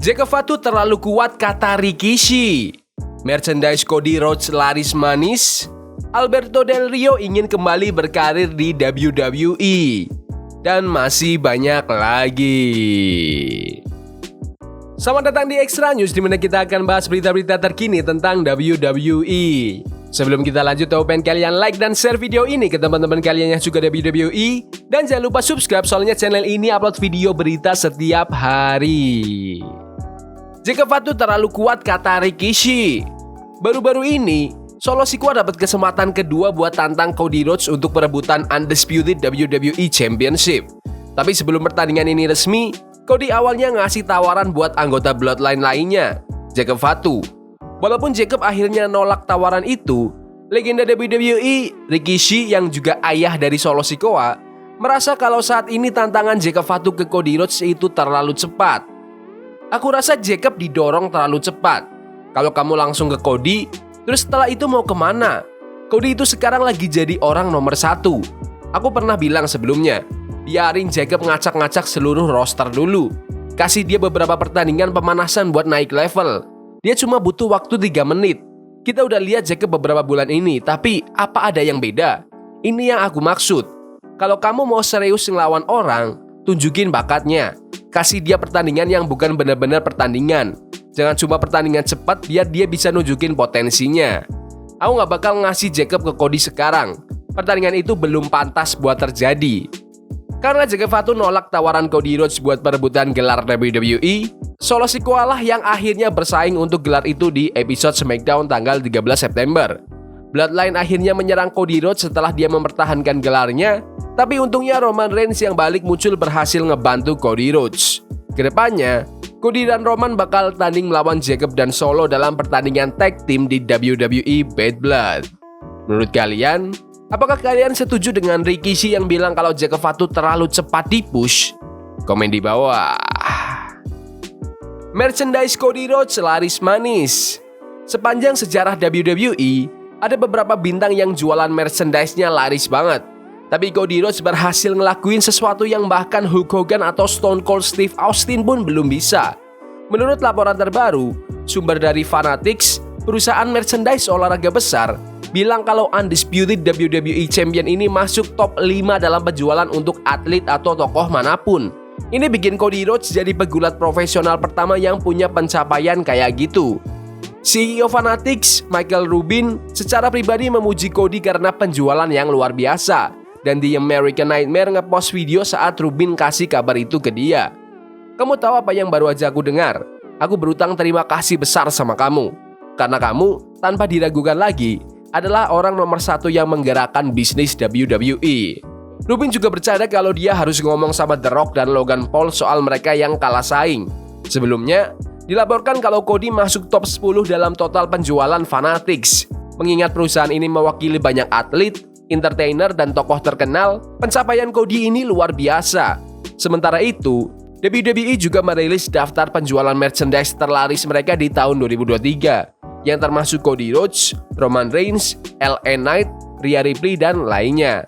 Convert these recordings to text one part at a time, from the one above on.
Jacob Fatu terlalu kuat kata Rikishi. Merchandise Cody Rhodes laris manis. Alberto Del Rio ingin kembali berkarir di WWE. Dan masih banyak lagi. Selamat datang di Extra News, di mana kita akan bahas berita-berita terkini tentang WWE. Sebelum kita lanjut, aku pengen kalian like dan share video ini ke teman-teman kalian yang suka WWE. Dan jangan lupa subscribe, soalnya channel ini upload video berita setiap hari. Jacob Fatu terlalu kuat kata Rikishi. Baru-baru ini, Solo Sikoa dapat kesempatan kedua buat tantang Cody Rhodes untuk perebutan Undisputed WWE Championship. Tapi sebelum pertandingan ini resmi, Cody awalnya ngasih tawaran buat anggota Bloodline lainnya, Jacob Fatu. Walaupun Jacob akhirnya nolak tawaran itu, legenda WWE Rikishi yang juga ayah dari Solo Sikoa merasa kalau saat ini tantangan Jacob Fatu ke Cody Rhodes itu terlalu cepat. Aku rasa Jacob didorong terlalu cepat. Kalau kamu langsung ke Cody, terus setelah itu mau kemana? Cody itu sekarang lagi jadi orang nomor 1. Aku pernah bilang sebelumnya, biarin Jacob ngacak-ngacak seluruh roster dulu. Kasih dia beberapa pertandingan pemanasan buat naik level. Dia cuma butuh waktu 3 menit. Kita udah lihat Jacob beberapa bulan ini, tapi apa ada yang beda? Ini yang aku maksud. Kalau kamu mau serius ngelawan orang, tunjukin bakatnya. Kasih dia pertandingan yang bukan benar-benar pertandingan. Jangan cuma pertandingan cepat biar dia bisa nunjukin potensinya. Aku gak bakal ngasih Jacob ke Cody sekarang. Pertandingan itu belum pantas buat terjadi. Karena Jacob Fatu nolak tawaran Cody Rhodes buat perebutan gelar WWE, Solo Sikoa lah yang akhirnya bersaing untuk gelar itu di episode SmackDown tanggal 13 September. Bloodline akhirnya menyerang Cody Rhodes setelah dia mempertahankan gelarnya, tapi untungnya Roman Reigns yang balik muncul berhasil ngebantu Cody Rhodes. Kedepannya, Cody dan Roman bakal tanding melawan Jacob dan Solo dalam pertandingan tag team di WWE Bad Blood. Menurut kalian, apakah kalian setuju dengan Rikishi yang bilang kalau Jacob Fatu terlalu cepat di-push? Komen di bawah. Merchandise Cody Rhodes laris manis. Sepanjang sejarah WWE, ada beberapa bintang yang jualan merchandise-nya laris banget. Tapi Cody Rhodes berhasil ngelakuin sesuatu yang bahkan Hulk Hogan atau Stone Cold Steve Austin pun belum bisa. Menurut laporan terbaru, sumber dari Fanatics, perusahaan merchandise olahraga besar, bilang kalau Undisputed WWE Champion ini masuk top 5 dalam penjualan untuk atlet atau tokoh manapun. Ini bikin Cody Rhodes jadi pegulat profesional pertama yang punya pencapaian kayak gitu. CEO Fanatics, Michael Rubin, secara pribadi memuji Cody karena penjualan yang luar biasa. Dan The American Nightmare ngepost video saat Rubin kasih kabar itu ke dia. Kamu tahu apa yang baru aja aku dengar? Aku berutang terima kasih besar sama kamu. Karena kamu, tanpa diragukan lagi, adalah orang nomor 1 yang menggerakkan bisnis WWE. Rubin juga bercanda kalau dia harus ngomong sama The Rock dan Logan Paul soal mereka yang kalah saing. Sebelumnya, dilaporkan kalau Cody masuk top 10 dalam total penjualan Fanatics. Mengingat perusahaan ini mewakili banyak atlet, entertainer, dan tokoh terkenal, pencapaian Cody ini luar biasa. Sementara itu, WWE juga merilis daftar penjualan merchandise terlaris mereka di tahun 2023, yang termasuk Cody Rhodes, Roman Reigns, LA Knight, Rhea Ripley, dan lainnya.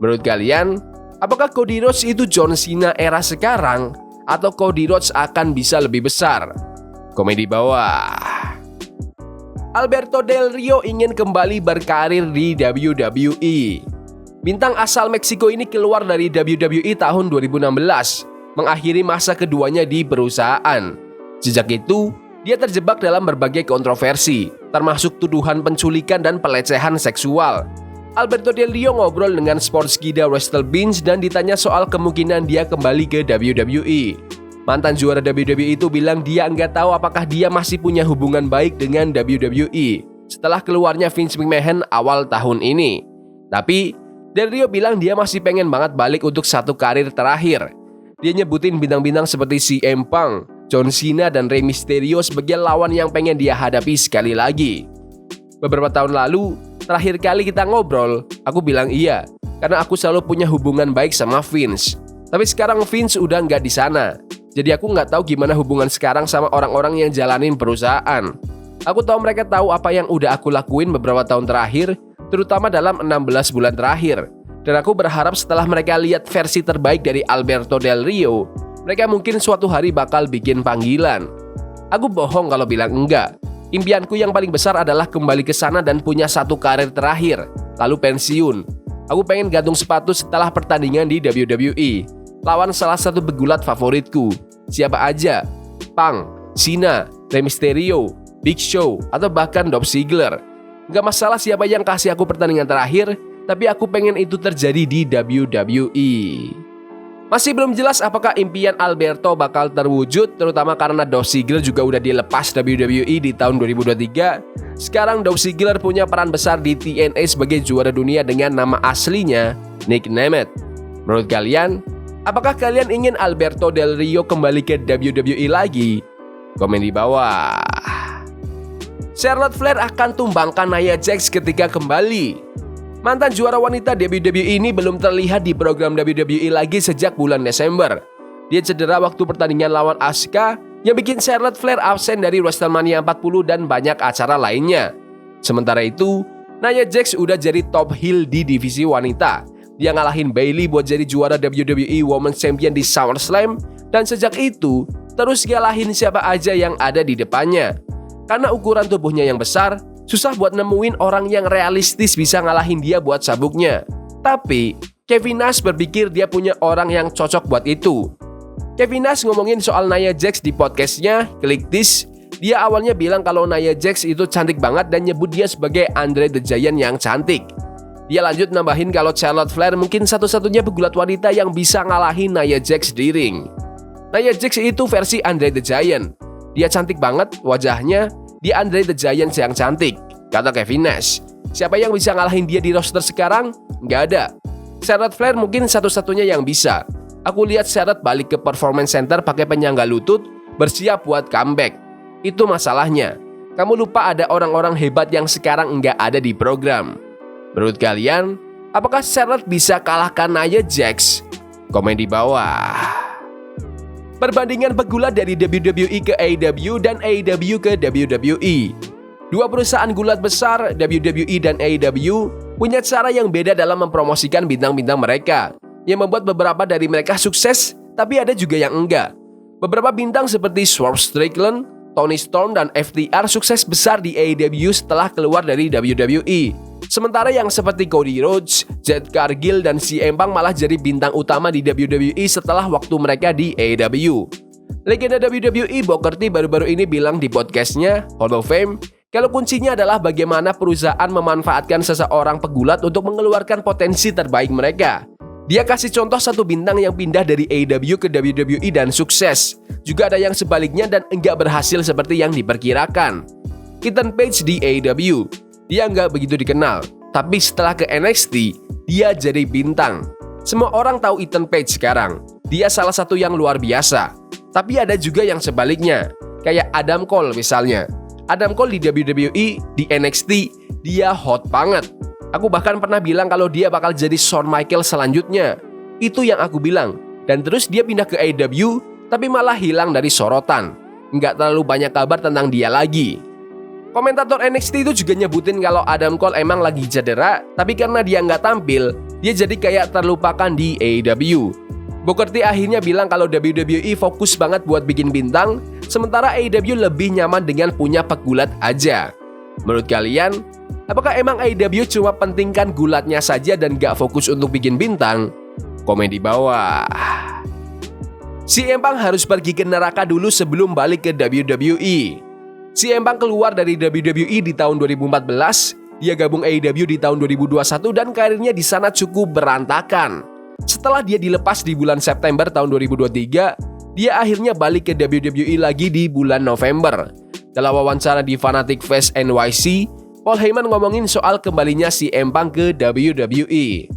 Menurut kalian, apakah Cody Rhodes itu John Cena era sekarang, atau Cody Rhodes akan bisa lebih besar? Komen di bawah. Alberto Del Rio ingin kembali berkarir di WWE. Bintang asal Meksiko ini keluar dari WWE tahun 2016, mengakhiri masa keduanya di perusahaan. Sejak itu, dia terjebak dalam berbagai kontroversi, termasuk tuduhan penculikan dan pelecehan seksual. Alberto Del Rio ngobrol dengan Sportskeeda WrestleBinge dan ditanya soal kemungkinan dia kembali ke WWE. Mantan juara WWE itu bilang dia nggak tahu apakah dia masih punya hubungan baik dengan WWE setelah keluarnya Vince McMahon awal tahun ini. Tapi, Del Rio bilang dia masih pengen banget balik untuk satu karir terakhir. Dia nyebutin bintang-bintang seperti CM Punk, John Cena, dan Rey Mysterio sebagai lawan yang pengen dia hadapi sekali lagi. Beberapa tahun lalu, terakhir kali kita ngobrol, aku bilang iya, karena aku selalu punya hubungan baik sama Vince. Tapi sekarang Vince udah nggak di sana. Jadi aku nggak tahu gimana hubungan sekarang sama orang-orang yang jalanin perusahaan. Aku tahu mereka tahu apa yang udah aku lakuin beberapa tahun terakhir, terutama dalam 16 bulan terakhir. Dan aku berharap setelah mereka lihat versi terbaik dari Alberto Del Rio, mereka mungkin suatu hari bakal bikin panggilan. Aku bohong kalau bilang enggak. Impianku yang paling besar adalah kembali ke sana dan punya satu karir terakhir, lalu pensiun. Aku pengen gantung sepatu setelah pertandingan di WWE, lawan salah satu pegulat favoritku. Siapa aja? Punk, Cena, Rey Mysterio, Big Show, atau bahkan Dolph Ziggler. Gak masalah siapa yang kasih aku pertandingan terakhir, tapi aku pengen itu terjadi di WWE. Masih belum jelas apakah impian Alberto bakal terwujud, terutama karena Dolph Ziggler juga udah dilepas WWE di tahun 2023. Sekarang Dolph Ziggler punya peran besar di TNA sebagai juara dunia dengan nama aslinya Nick Nemeth. Menurut kalian, apakah kalian ingin Alberto Del Rio kembali ke WWE lagi? Komen di bawah. Charlotte Flair akan tumbangkan Nia Jax ketika kembali. Mantan juara wanita WWE ini belum terlihat di program WWE lagi sejak bulan Desember. Dia cedera waktu pertandingan lawan Asuka yang bikin Charlotte Flair absen dari WrestleMania 40 dan banyak acara lainnya. Sementara itu, Nia Jax udah jadi top heel di divisi wanita. Dia ngalahin Bayley buat jadi juara WWE Women's Champion di SummerSlam, dan sejak itu terus ngalahin siapa aja yang ada di depannya. Karena ukuran tubuhnya yang besar, susah buat nemuin orang yang realistis bisa ngalahin dia buat sabuknya. Tapi, Kevin Nash berpikir dia punya orang yang cocok buat itu. Kevin Nash ngomongin soal Nia Jax di podcastnya, Click This. Dia awalnya bilang kalau Nia Jax itu cantik banget dan nyebut dia sebagai Andre the Giant yang cantik. Dia lanjut nambahin kalau Charlotte Flair mungkin satu-satunya pegulat wanita yang bisa ngalahin Nia Jax di ring. Nia Jax itu versi Andre the Giant. Dia cantik banget wajahnya. Dia Andre the Giant yang cantik, kata Kevin Nash. Siapa yang bisa ngalahin dia di roster sekarang? Nggak ada. Charlotte Flair mungkin satu-satunya yang bisa. Aku lihat Charlotte balik ke Performance Center pakai penyangga lutut, bersiap buat comeback. Itu masalahnya. Kamu lupa ada orang-orang hebat yang sekarang nggak ada di program. Menurut kalian, apakah Charlotte bisa kalahkan Nia Jax? Komen di bawah. Perbandingan pegulat dari WWE ke AEW dan AEW ke WWE. Dua perusahaan gulat besar, WWE dan AEW, punya cara yang beda dalam mempromosikan bintang-bintang mereka, yang membuat beberapa dari mereka sukses, tapi ada juga yang enggak. Beberapa bintang seperti Swerve Strickland, Toni Storm, dan FTR sukses besar di AEW setelah keluar dari WWE. Sementara yang seperti Cody Rhodes, Jade Cargill, dan CM Punk malah jadi bintang utama di WWE setelah waktu mereka di AEW. Legenda WWE Booker T baru-baru ini bilang di podcastnya Hall of Fame, kalau kuncinya adalah bagaimana perusahaan memanfaatkan seseorang pegulat untuk mengeluarkan potensi terbaik mereka. Dia kasih contoh satu bintang yang pindah dari AEW ke WWE dan sukses. Juga ada yang sebaliknya dan enggak berhasil seperti yang diperkirakan. Ethan Page di AEW. Dia nggak begitu dikenal, tapi setelah ke NXT, dia jadi bintang. Semua orang tahu Ethan Page sekarang. Dia salah satu yang luar biasa. Tapi ada juga yang sebaliknya, kayak Adam Cole misalnya. Adam Cole di WWE, di NXT, dia hot banget. Aku bahkan pernah bilang kalau dia bakal jadi Shawn Michaels selanjutnya. Itu yang aku bilang. Dan terus dia pindah ke AEW, tapi malah hilang dari sorotan. Nggak terlalu banyak kabar tentang dia lagi. Komentator NXT itu juga nyebutin kalau Adam Cole emang lagi cedera, tapi karena dia nggak tampil, dia jadi kayak terlupakan di AEW. Booker T akhirnya bilang kalau WWE fokus banget buat bikin bintang, sementara AEW lebih nyaman dengan punya pegulat aja. Menurut kalian, apakah emang AEW cuma pentingkan gulatnya saja dan nggak fokus untuk bikin bintang? Komen di bawah. CM Punk harus pergi ke neraka dulu sebelum balik ke WWE. CM Punk keluar dari WWE di tahun 2014, dia gabung AEW di tahun 2021 dan karirnya di sana cukup berantakan. Setelah dia dilepas di bulan September tahun 2023, dia akhirnya balik ke WWE lagi di bulan November. Dalam wawancara di Fanatic Fest NYC, Paul Heyman ngomongin soal kembalinya CM Punk ke WWE.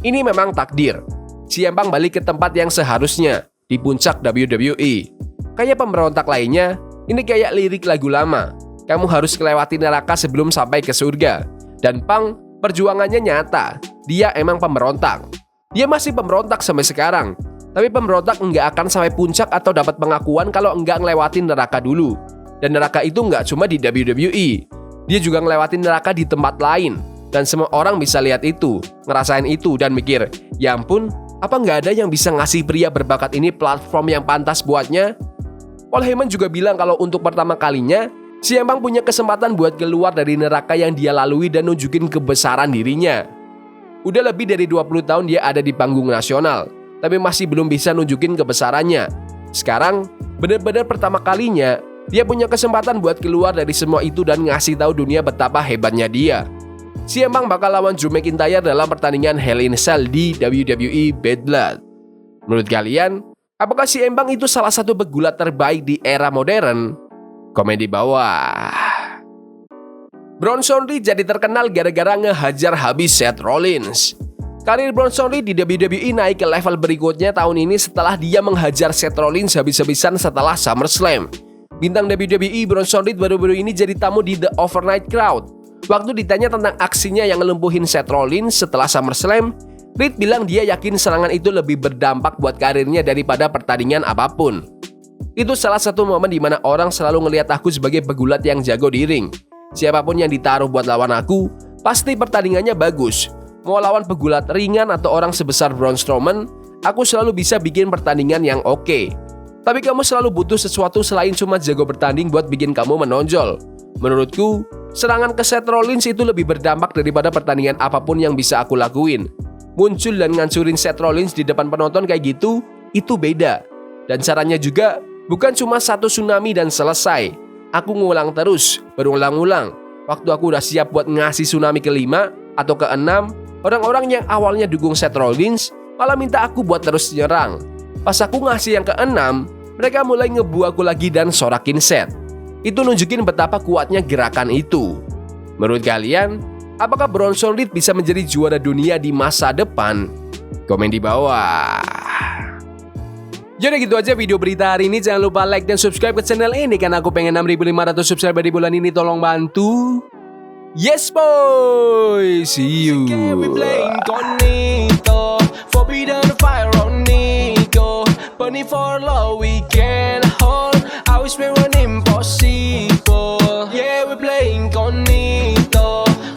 Ini memang takdir. CM Punk balik ke tempat yang seharusnya, di puncak WWE. Kayak pemberontak lainnya, ini kayak lirik lagu lama. Kamu harus melewati neraka sebelum sampai ke surga. Dan Punk, perjuangannya nyata. Dia emang pemberontak. Dia masih pemberontak sampai sekarang. Tapi pemberontak nggak akan sampai puncak atau dapat pengakuan kalau nggak ngelewatin neraka dulu. Dan neraka itu nggak cuma di WWE. Dia juga ngelewatin neraka di tempat lain. Dan semua orang bisa lihat itu, ngerasain itu, dan mikir, ya ampun, apa nggak ada yang bisa ngasih pria berbakat ini platform yang pantas buatnya? Paul Heyman juga bilang kalau untuk pertama kalinya, CM Punk punya kesempatan buat keluar dari neraka yang dia lalui dan nunjukin kebesaran dirinya. Udah lebih dari 20 tahun dia ada di panggung nasional, tapi masih belum bisa nunjukin kebesarannya. Sekarang, benar-benar pertama kalinya, dia punya kesempatan buat keluar dari semua itu dan ngasih tahu dunia betapa hebatnya dia. CM Punk bakal lawan Drew McIntyre dalam pertandingan Hell in a Cell di WWE Bad Blood. Menurut kalian, apakah CM Punk itu salah satu pegulat terbaik di era modern? Komen di bawah. Bronson Reed jadi terkenal gara-gara ngehajar habis Seth Rollins. Karir Bronson Reed di WWE naik ke level berikutnya tahun ini setelah dia menghajar Seth Rollins habis-habisan setelah SummerSlam. Bintang WWE Bronson Reed baru-baru ini jadi tamu di The Overnight Crowd. Waktu ditanya tentang aksinya yang ngelumpuhin Seth Rollins setelah SummerSlam, Reed bilang dia yakin serangan itu lebih berdampak buat karirnya daripada pertandingan apapun. Itu salah satu momen di mana orang selalu ngelihat aku sebagai pegulat yang jago di ring. Siapapun yang ditaruh buat lawan aku, pasti pertandingannya bagus. Mau lawan pegulat ringan atau orang sebesar Braun Strowman, aku selalu bisa bikin pertandingan yang oke. Tapi kamu selalu butuh sesuatu selain cuma jago bertanding buat bikin kamu menonjol. Menurutku, serangan ke Seth Rollins itu lebih berdampak daripada pertandingan apapun yang bisa aku lakuin. Muncul dan ngancurin Seth Rollins di depan penonton kayak gitu, itu beda. Dan caranya juga bukan cuma satu tsunami dan selesai. Aku ngulang terus, berulang-ulang. Waktu aku udah siap buat ngasih tsunami ke-5 atau ke-6, orang-orang yang awalnya dukung Seth Rollins malah minta aku buat terus nyerang. Pas aku ngasih yang ke-6, mereka mulai ngebu aku lagi dan sorakin Seth. Itu nunjukin betapa kuatnya gerakan itu. Menurut kalian, apakah Bronson Reed bisa menjadi juara dunia di masa depan? Komen di bawah. Jadi gitu aja video berita hari ini. Jangan lupa like dan subscribe ke channel ini karena aku pengen 6.500 subscriber di bulan ini. Tolong bantu. Yes boy. See you. Bunny for love we can hold. I wish we were impossible.